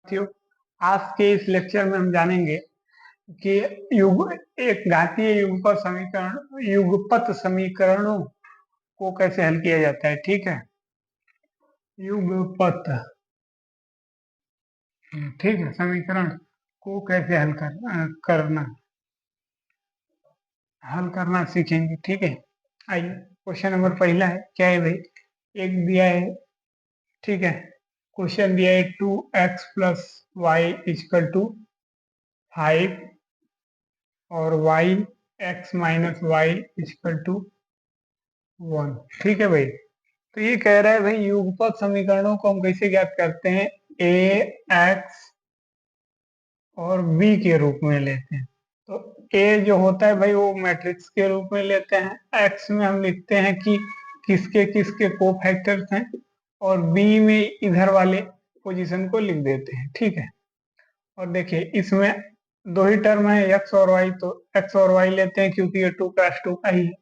साथियों, आज के इस लेक्चर में हम जानेंगे कि एक घातीय युगपत समीकरणों को कैसे हल किया जाता है। ठीक है, युगपत, ठीक है, समीकरण को कैसे हल करना सीखेंगे। ठीक है, आइए क्वेश्चन नंबर पहला है, क्या है भाई, एक दिया है। ठीक है, क्वेश्चन दिया है 2x + y = 5 और y(x - y) = 1। ठीक है भाई, तो ये कह रहा है भाई युगपत समीकरणों को हम कैसे ज्ञात करते हैं, ए एक्स और बी के रूप में लेते हैं। तो ए जो होता है भाई वो मैट्रिक्स के रूप में लेते हैं, एक्स में हम लिखते हैं कि किसके किसके कोफैक्टर्स हैं, और बी में इधर वाले पोजीशन को लिख देते हैं। ठीक है, और देखिए इसमें दो ही टर्म है एक्स और वाई, तो एक्स और वाई लेते हैं क्योंकि ये 2 × 2 का ही है।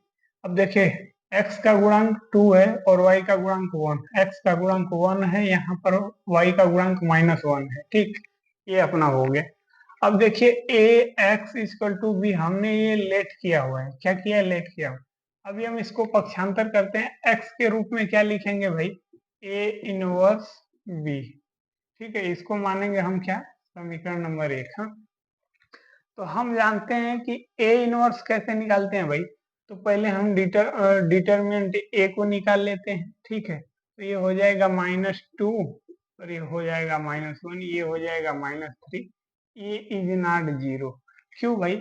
अब देखिए एक्स का गुणांक 2 है और वाई का गुणांक 1, एक्स का गुणांक 1 है यहाँ पर, वाई का गुणांक -1 है। ठीक, ये अपना हो गया। अब देखिए ए एक्स इक्वल टू बी, हमने ये लेट किया हुआ है। क्या किया है, लेट किया हुआ। अभी हम इसको पक्षांतर करते हैं, एक्स के रूप में क्या लिखेंगे भाई, ए इनवर्स बी। ठीक है, इसको मानेंगे हम क्या, समीकरण नंबर 1। हाँ, तो हम जानते हैं कि ए इनवर्स कैसे निकालते हैं भाई, तो पहले हम डिटरमिनेंट ए को निकाल लेते हैं। ठीक है, तो ये हो जाएगा -2 और ये हो जाएगा -1, ये हो जाएगा -3, ये इज नॉट 0। क्यों भाई,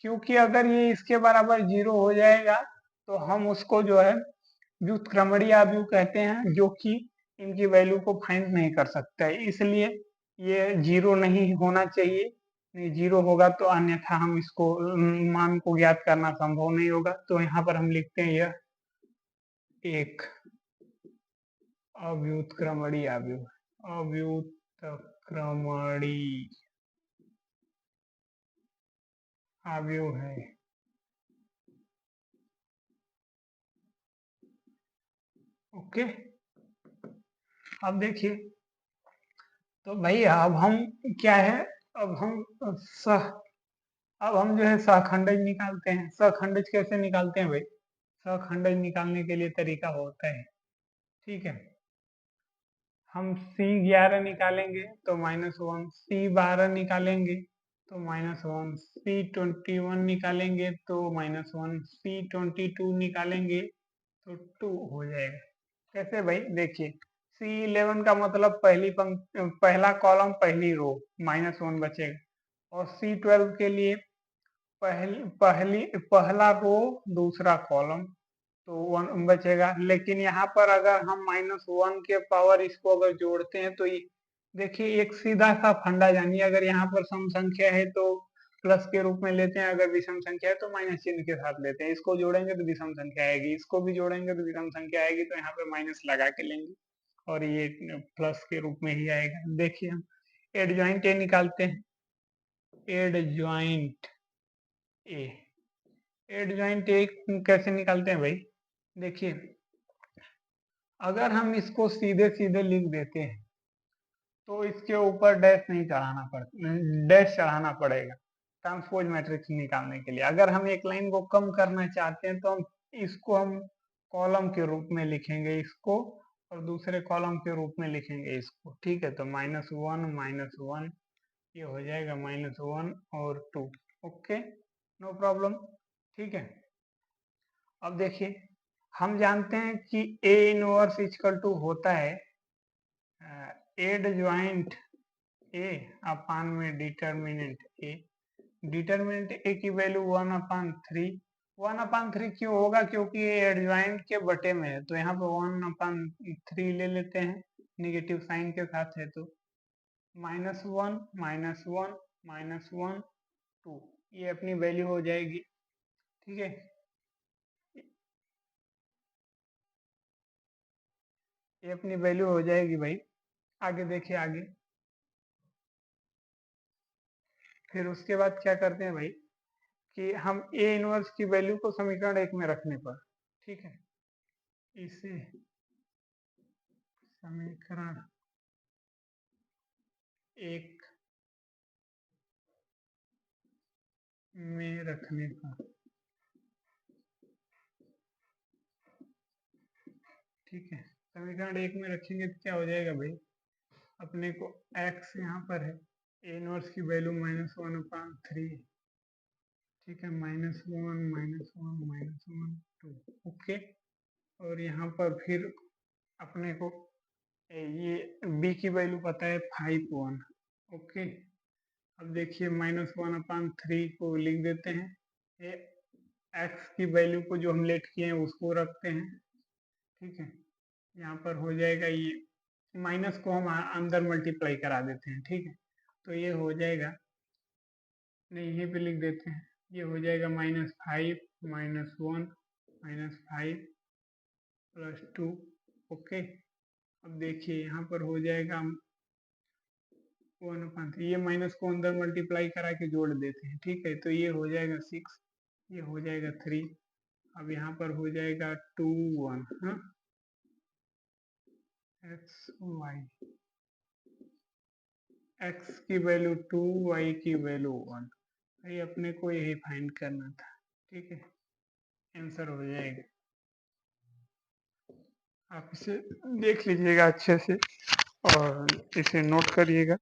क्योंकि अगर ये इसके बराबर 0 हो जाएगा तो हम उसको जो है व्युत्क्रमणीय अवयव कहते हैं, जो कि इनकी वैल्यू को फाइंड नहीं कर सकता है, इसलिए ये 0 नहीं होना चाहिए। नहीं 0 होगा तो अन्यथा हम इसको मान को ज्ञात करना संभव नहीं होगा। तो यहाँ पर हम लिखते हैं यह एक अव्युत्क्रमणीय अवयव, अव्युत्क्रमणीय अवयव है। ओके, अब देखिए, तो भाई अब हम क्या है, अब हम सह अब हम जो है सहखंडज निकालते हैं। सहखंडज कैसे निकालते हैं भाई, सहखंडज निकालने के लिए तरीका होता है। ठीक है, हम C11 निकालेंगे तो -1, C12 निकालेंगे तो -1, C21 निकालेंगे तो -1, C22 निकालेंगे तो 2 हो जाएगा। कैसे भाई, देखिए C11 का मतलब पहला कॉलम पहली रो, -1 बचेगा, और C12 के लिए पहला रो दूसरा कॉलम, तो 1 बचेगा। लेकिन यहाँ पर अगर हम -1 के पावर इसको अगर जोड़ते हैं तो ये देखिए एक सीधा सा फंडा, जानिए अगर यहाँ पर सम संख्या है तो प्लस के रूप में लेते हैं, अगर विषम संख्या है तो माइनस चिन्ह के साथ लेते हैं। इसको जोड़ेंगे तो विषम संख्या आएगी, इसको भी जोड़ेंगे तो विषम संख्या आएगी, तो यहाँ पे माइनस लगा के लेंगे और ये प्लस के रूप में ही आएगा। देखिए हम एडजॉइंट ए निकालते हैं, एडजॉइंट ए, एडजॉइंट ए कैसे निकालते हैं भाई, देखिए अगर हम इसको सीधे सीधे लिख देते हैं तो इसके ऊपर डैश चढ़ाना पड़ेगा ट्रांसपोज मैट्रिक्स निकालने के लिए। अगर हम एक लाइन को कम करना चाहते हैं तो हम कॉलम के रूप में लिखेंगे इसको, और दूसरे कॉलम के रूप में लिखेंगे इसको। ठीक है, तो -1 ये हो जाएगा -1 और 2। Okay, no problem. ठीक है, अब देखिए हम जानते हैं कि ए इनवर्स इक्वल टू होता है एडजॉइंट ए अपान में डिटर्मिनेंट ए। डिटर्मिनेंट ए की वैल्यू 1/3। 1/3 क्यों होगा, क्योंकि ये एडजॉइंट के बटे में है, तो यहाँ पे 1/3 ले लेते हैं, निगेटिव साइन के साथ है, तो -1 -1 -1 2, ये अपनी वैल्यू हो जाएगी। ठीक है, ये अपनी वैल्यू हो जाएगी भाई। आगे देखिए, आगे फिर उसके बाद क्या करते हैं भाई, कि हम ए इनवर्स की वैल्यू को समीकरण 1 में रखने पर, ठीक है, इसे समीकरण एक में रखने पर, ठीक है। समीकरण एक में रखेंगे तो क्या हो जाएगा भाई, अपने को x यहाँ पर है, ए इनवर्स की वैल्यू -1/3, ठीक है, -1 2, ओके। और यहाँ पर फिर अपने को ये b की वैल्यू पता है 5/1, ओके। अब देखिए -1/3 को लिख देते हैं, ये x की वैल्यू को जो हम लेट किए हैं उसको रखते हैं, ठीक है। यहाँ पर हो जाएगा ये, माइनस को हम अंदर मल्टीप्लाई करा देते हैं, ठीक है। तो ये हो जाएगा, नहीं यहीं पे लिख देते हैं, ये हो जाएगा -5 -1 -5 +2, ओके। अब देखिए यहाँ पर हो जाएगा 1/3, ये माइनस को अंदर मल्टीप्लाई करा के जोड़ देते हैं, ठीक है। तो ये हो जाएगा 6, ये हो जाएगा 3, अब यहाँ पर हो जाएगा 2 1, हाँ, x की वैल्यू 2, y की वैल्यू 1, ये अपने को यही फाइंड करना था, ठीक है। आंसर हो जाएगा, आप इसे देख लीजिएगा अच्छे से और इसे नोट करिएगा।